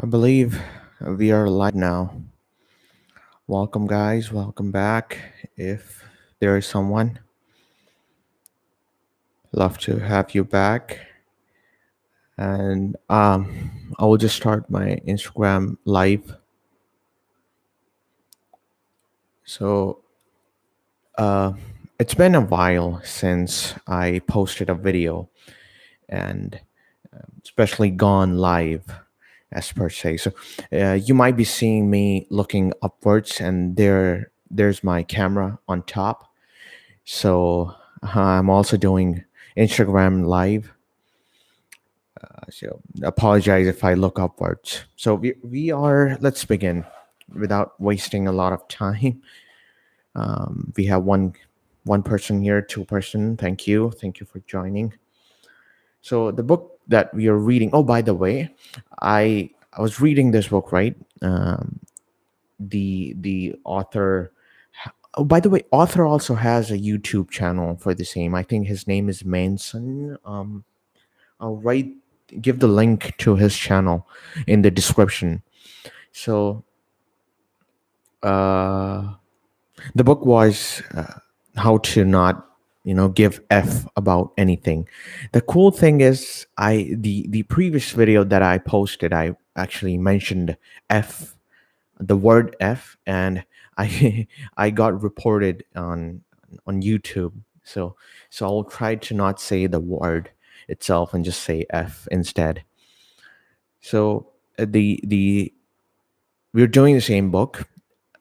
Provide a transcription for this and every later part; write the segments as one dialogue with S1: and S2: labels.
S1: I believe we are live now. Welcome, guys. Welcome back. If there is someone, love to have you back. And I will just start my Instagram live. So uh, it's been a while since I posted a video, and especially gone live, as per se. So you might be seeing me looking upwards, and there's my camera on top. So I'm also doing Instagram live. So apologize if I look upwards. So we are. Let's begin without wasting a lot of time. We have one person here, two-person. Thank you for joining. So the book that we are reading. Oh, by the way, I was reading this book, right? The author. Oh, by the way, author also has a YouTube channel for the same. I think his name is Manson. I'll write give the link to his channel in the description. So uh, the book was how to not give f about anything. The cool thing is the previous video that I posted, I actually mentioned f the word f, and I I got reported on YouTube. So I'll try to not say the word itself and just say f instead. So the we're doing the same book.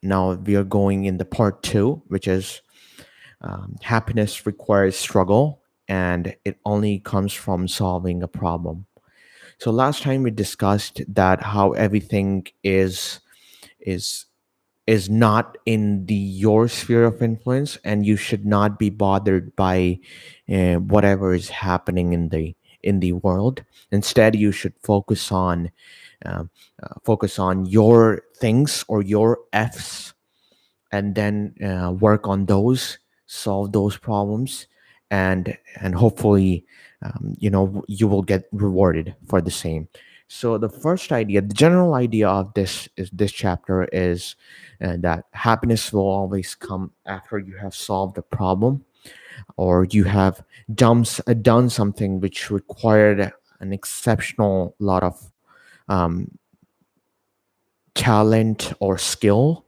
S1: Now we are going in the part two, which is happiness requires struggle, and it only comes from solving a problem. So last time we discussed that how everything is is not in the your sphere of influence, and you should not be bothered by whatever is happening in the world. Instead, you should um, focus on your things or your f's, and then work on those, solve those problems, and hopefully you will get rewarded for the same. So the first idea, the general idea of this chapter is that happiness will always come after you have solved a problem, or you have done something which required an exceptional lot of um, talent or skill.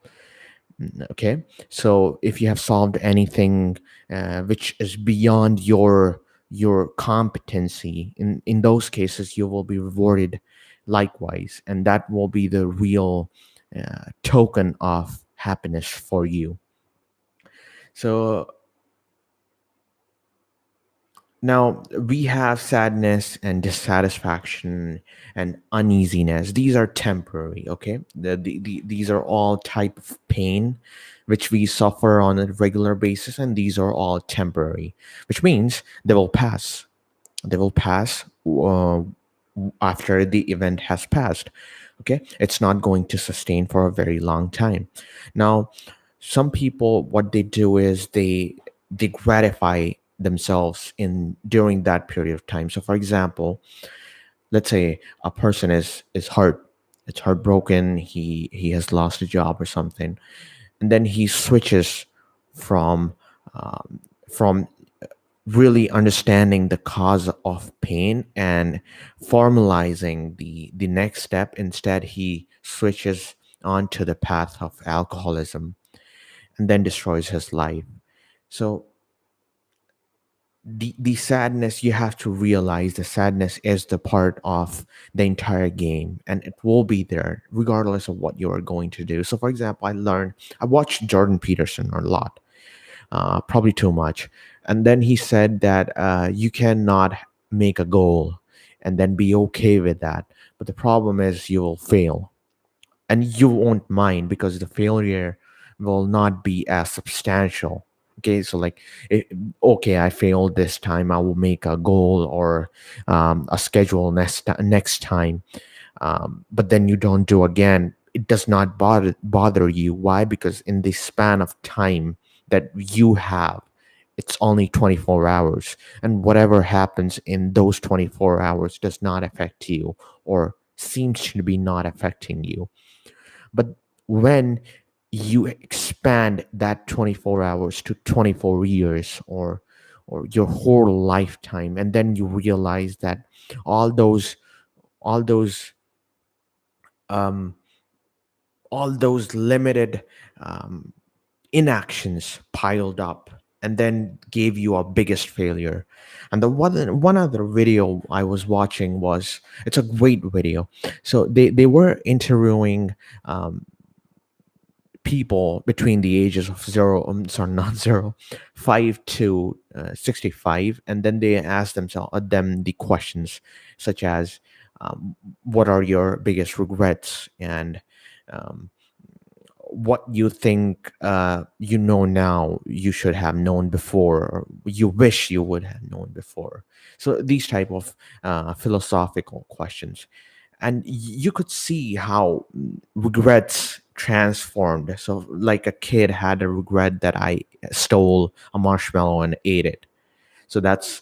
S1: Okay, so if you have solved anything which is beyond your competency, in those cases you will be rewarded likewise, and that will be the real token of happiness for you. So now we have sadness and dissatisfaction and uneasiness. These are temporary, okay? These are all type of pain which we suffer on a regular basis, and these are all temporary, which means they will pass. They will pass after the event has passed. Okay, it's not going to sustain for a very long time. Now, some people, what they do is they gratify themselves in during that period of time. So for example, let's say a person is hurt, it's heartbroken, he has lost a job or something, and then he switches from um, from really understanding the cause of pain and formalizing the next step. Instead, he switches onto the path of alcoholism and then destroys his life. So the sadness, you have to realize the sadness is the part of the entire game, and it will be there regardless of what you are going to do. So for example, I watched Jordan Peterson a lot, probably too much. And then he said that you cannot make a goal and then be okay with that. But the problem is you will fail, and you won't mind because the failure will not be as substantial. Okay, so like, it, okay, I failed this time. I will make a goal or a schedule next time. But then you don't do again. It does not bother you. Why? Because in the span of time that you have, it's only 24 hours, and whatever happens in those 24 hours does not affect you or seems to be not affecting you. But when you expand that 24 hours to 24 years, or your whole lifetime, and then you realize that all those all those um, all those limited um, inactions piled up and then gave you a biggest failure. And the one other video I was watching was, it's a great video. So they were interviewing um, people between the ages of zero, sorry, not zero, 5 to 65, and then they asked them the questions such as, what are your biggest regrets, and um, what you think you know now you should have known before, or you wish you would have known before. So these type of philosophical questions, and you could see how regrets transformed. So like a kid had a regret that I stole a marshmallow and ate it. So that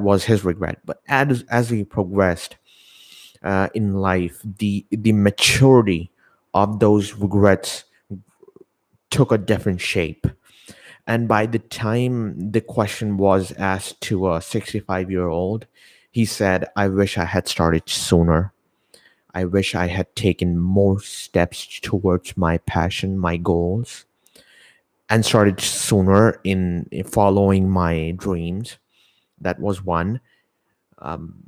S1: was his regret. But as we progressed in life, the maturity of those regrets took a different shape. And by the time the question was asked to a 65-year-old, he said, I wish I had started sooner. I wish I had taken more steps towards my passion, my goals, and started sooner in following my dreams. That was one. Um,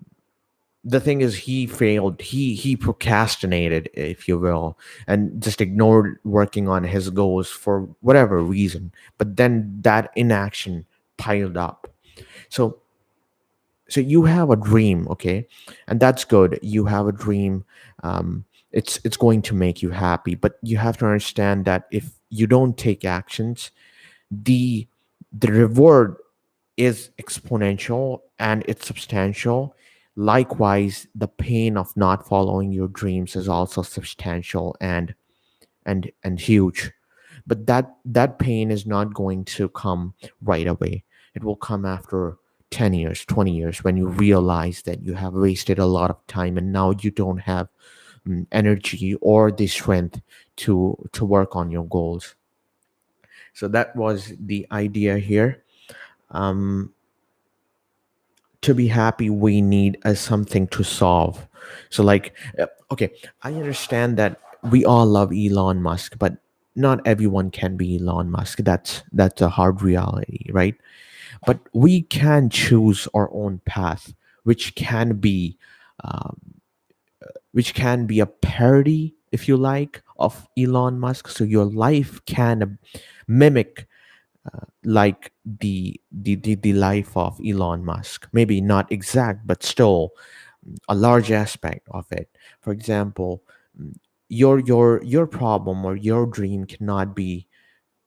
S1: the thing is, he failed. He procrastinated, if you will, and just ignored working on his goals for whatever reason. But then that inaction piled up. So so you have a dream, okay, and that's good. You have a dream. It's going to make you happy, but you have to understand that if you don't take actions, the the reward is exponential and it's substantial. Likewise, the pain of not following your dreams is also substantial and huge. But that pain is not going to come right away. It will come after 10 years, 20 years, when you realize that you have wasted a lot of time and now you don't have energy or the strength to work on your goals. So that was the idea here. um, to be happy, we need something to solve. So like okay, I understand that we all love Elon Musk, but not everyone can be Elon Musk. That's a hard reality, right? But we can choose our own path, which can be um, a parody, if you like, of Elon Musk. So your life can mimic like the life of Elon Musk. Maybe not exact, but still a large aspect of it. For example, your problem or your dream cannot be,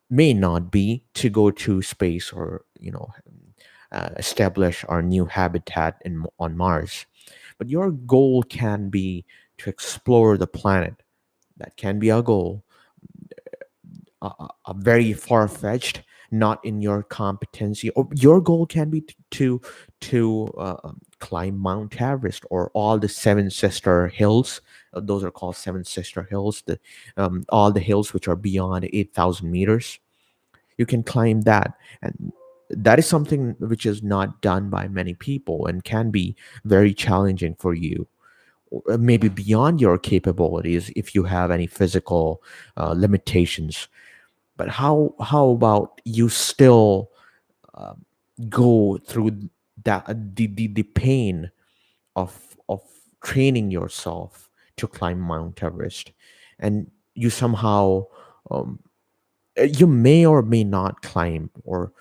S1: may not be to go to space, or establish our new habitat on Mars. But your goal can be to explore the planet. That can be a goal, a very far-fetched, not in your competency. Or your goal can be to climb Mount Everest or all the seven sister hills. Those are called seven sister hills, the all the hills which are beyond 8,000 meters. You can climb that, and that is something which is not done by many people and can be very challenging for you, or maybe beyond your capabilities if you have any physical limitations. But how about you still um, go through that the pain of training yourself to climb Mount Everest, and you somehow um, you may or may not climb, or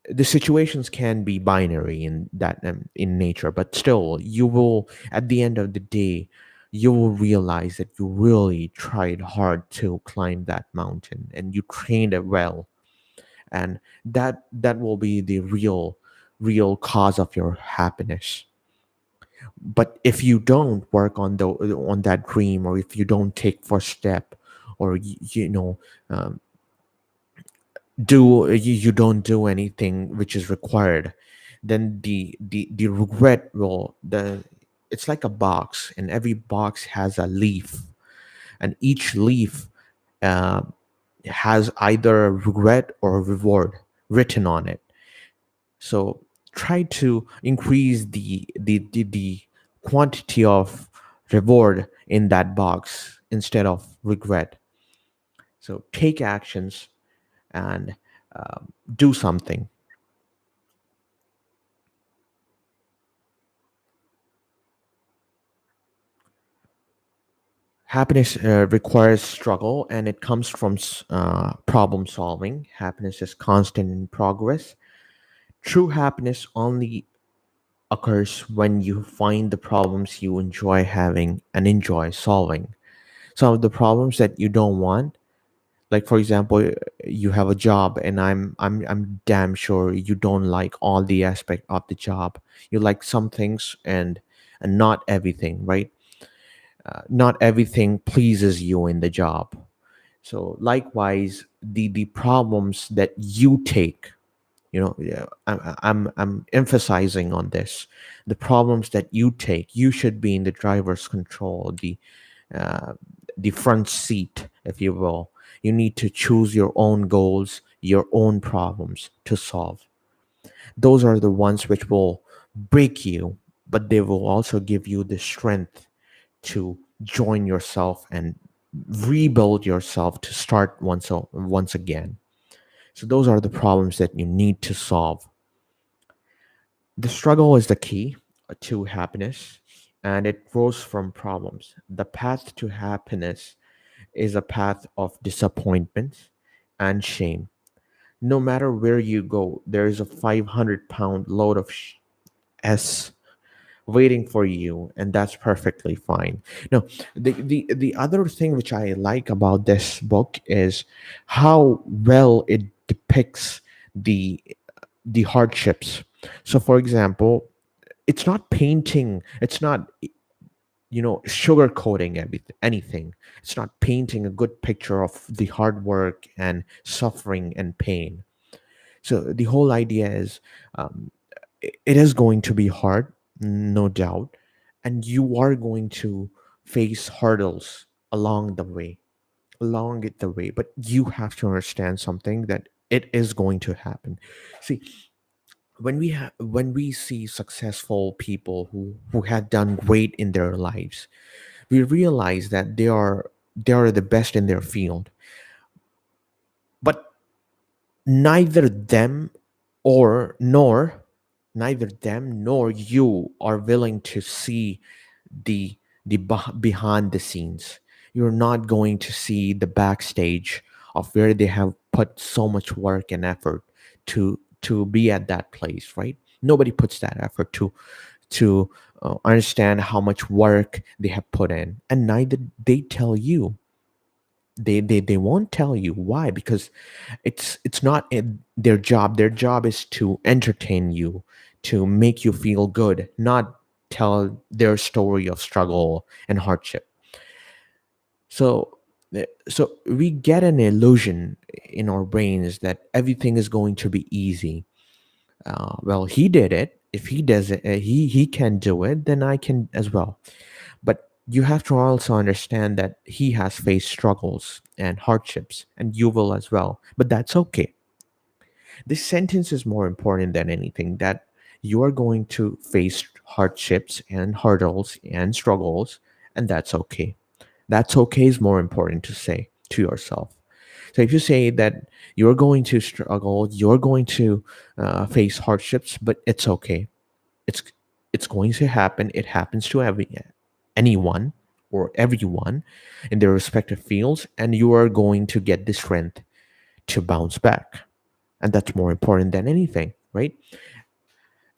S1: the situations can be binary in that in nature, but still you will, at the end of the day, you will realize that you really tried hard to climb that mountain and you trained it well, and that will be the real cause of your happiness. But if you don't work on that dream, or if you don't take first step, or um, you don't do anything which is required, then the regret will, it's like a box, and every box has a leaf, and each leaf uh, has either a regret or a reward written on it. So try to increase the quantity of reward in that box instead of regret. So take actions and do something. Happiness requires struggle, and it comes from problem solving. Happiness is constant in progress. True happiness only occurs when you find the problems you enjoy having and enjoy solving. Some of the problems that you don't want, like for example, you have a job, and I'm damn sure you don't like all the aspect of the job. You like some things and not everything, right? Not everything pleases you in the job. So likewise, the problems that you take, yeah, I'm emphasizing on this. The problems that you take, you should be in the driver's control, uh, the front seat, if you will. You need to choose your own goals, your own problems to solve. Those are the ones which will break you, but they will also give you the strength to join yourself and rebuild yourself to start once again. So those are the problems that you need to solve. The struggle is the key to happiness, and it grows from problems. The path to happiness is a path of disappointment and shame. No matter where you go, there is a 500-pound load of S waiting for you, and that's perfectly fine. No, the other thing which I like about this book is how well it depicts the the hardships. So for example, it's not painting, it's not sugarcoating anything. It's not painting a good picture of the hard work and suffering and pain. So the whole idea is, um, it is going to be hard, no doubt, and you are going to face hurdles along the way, but you have to understand something, that it is going to happen. See, when we see successful people who had done great in their lives, we realize that they are the best in their field, but neither them or nor neither them nor you are willing to see the behind the scenes. You're not going to see the backstage of where they have put so much work and effort to be at that place, right? Nobody puts that effort to understand how much work they have put in, and neither they tell you. They won't tell you why, because it's not their job. Their job is to entertain you, to make you feel good, not tell their story of struggle and hardship. So we get an illusion in our brains that everything is going to be easy. Well, he did it. If he does it, he can do it, then I can as well. But you have to also understand that he has faced struggles and hardships, and you will as well. But that's okay. This sentence is more important than anything, that you are going to face hardships and hurdles and struggles, and that's okay. That's okay is more important to say to yourself. So if you say that you're going to struggle, you're going to face hardships, but it's okay. It's it's going to happen. It happens to anyone or everyone in their respective fields, and you are going to get the strength to bounce back, and that's more important than anything, right?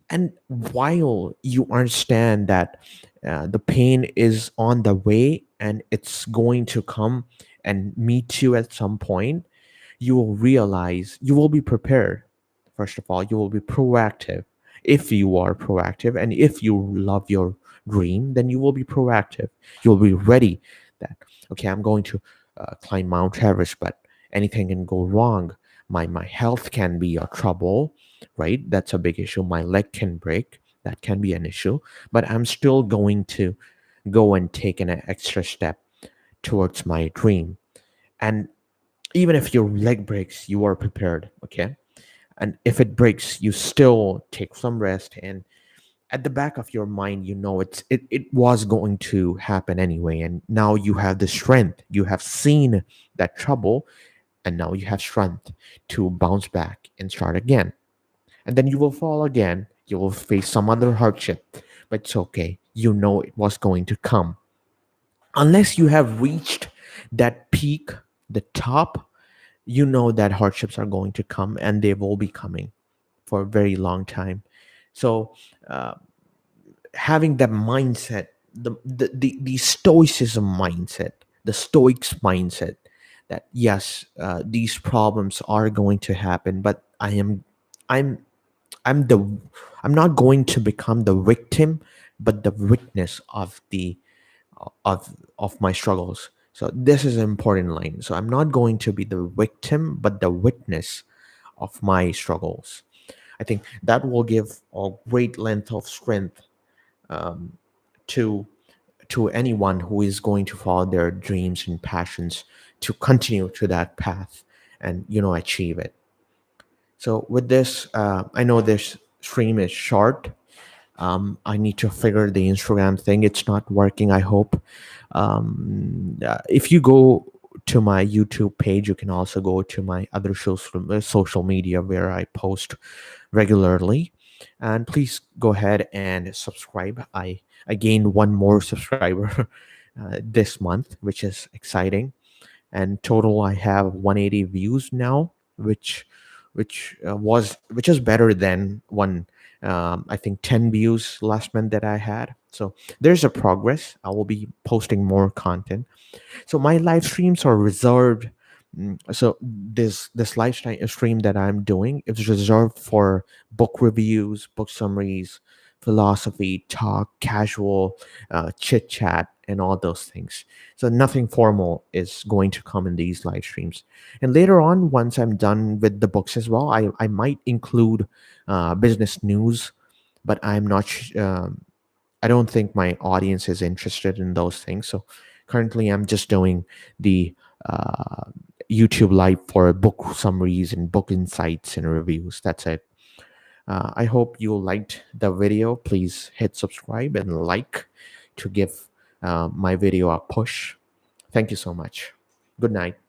S1: And while you understand that the pain is on the way and it's going to come and meet you at some point, you will realize you will be prepared. First of all, you will be proactive. If you are proactive and if you love your dream, then you will be proactive. You'll be ready that, okay, I'm going to climb Mount Everest, but anything can go wrong. My health can be a trouble, right? That's a big issue. My leg can break. That can be an issue, but I'm still going to go and take an extra step towards my dream. And even if your leg breaks, you are prepared, okay? And if it breaks, you still take some rest, and at the back of your mind, you know it was going to happen anyway, and now you have the strength. You have seen that trouble, and now you have strength to bounce back and start again. And then you will fall again. You will face some other hardship, but it's okay. You know it was going to come. Unless you have reached that peak, the top, you know that hardships are going to come, and they will be coming for a very long time. So, uh, having that mindset, the stoicism mindset, the stoics mindset, that yes, these problems are going to happen, but I'm I'm the I'm not going to become the victim, but the witness of my struggles. So this is an important line. So I'm not going to be the victim, but the witness of my struggles. I think that will give a great length of strength, um, to anyone who is going to follow their dreams and passions, to continue to that path and achieve it. So with this, I know this stream is short. I need to figure the Instagram thing. It's not working, I hope. If you go to my YouTube page, you can also go to my other social media where I post regularly. And please go ahead and subscribe. I gained one more subscriber this month, which is exciting. And total, I have 180 views now, which is better than one, I think 10 views last month that I had. So there's a progress. I will be posting more content. So my live streams are reserved. So this stream that I'm doing is reserved for book reviews, book summaries, philosophy talk, casual chit chat, and all those things. So nothing formal is going to come in these live streams. And later on, once I'm done with the books as well, I might include business news, but I don't think my audience is interested in those things. So currently, I'm just doing the uh, YouTube live for book summaries and book insights and reviews. That's it. I hope you liked the video. Please hit subscribe and like to give my video a push. Thank you so much. Good night.